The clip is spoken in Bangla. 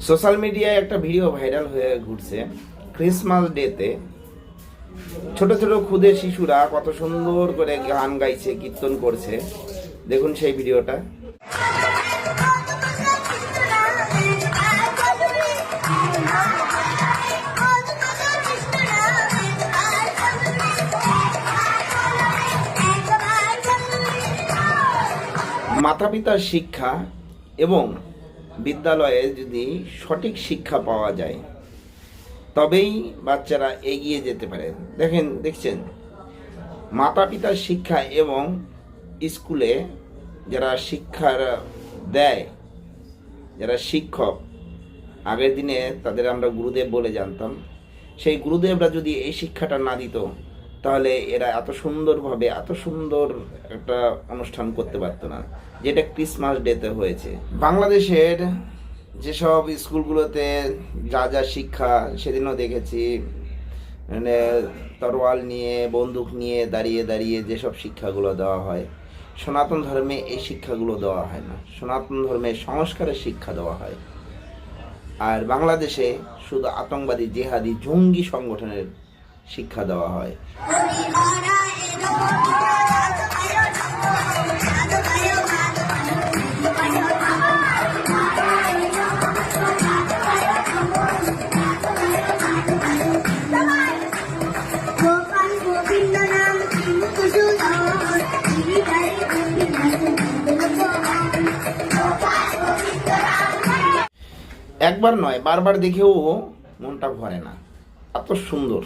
সোশ্যাল মিডিয়ায় একটা ভিডিও ভাইরাল হয়ে ঘুরছে। ক্রিসমাস ডেতে ছোট ছোট ক্ষুদে শিশুরা কত সুন্দর করে গান গাইছে, কীর্তন করছে। দেখুন সেই ভিডিওটা। মাতা পিতার শিক্ষা এবং বিদ্যালয়ে যদি সঠিক শিক্ষা পাওয়া যায় তবেই বাচ্চারা এগিয়ে যেতে পারে। দেখছেন, মাতা পিতার শিক্ষা এবং স্কুলে যারা শিক্ষার দেয়, যারা শিক্ষক, আগের দিনে তাদের আমরা গুরুদেব বলে জানতাম, সেই গুরুদেবরা যদি এই শিক্ষাটা না দিত তাহলে এরা এত সুন্দরভাবে এত সুন্দর একটা অনুষ্ঠান করতে পারতো না, যেটা ক্রিসমাস ডেতে হয়েছে। বাংলাদেশের যেসব স্কুলগুলোতে যা যা শিক্ষা, সেদিনও দেখেছি মানে তরোয়াল নিয়ে, বন্দুক নিয়ে দাঁড়িয়ে দাঁড়িয়ে যেসব শিক্ষাগুলো দেওয়া হয়, সনাতন ধর্মে এই শিক্ষাগুলো দেওয়া হয় না। সনাতন ধর্মে সংস্কারের শিক্ষা দেওয়া হয়। আর বাংলাদেশে শুধু আতঙ্কবাদী, জেহাদি, জঙ্গি সংগঠনের শিক্ষা দেওয়া হয়। একবার নয়, বারবার দেখেও মনটা ভরে না, এত সুন্দর।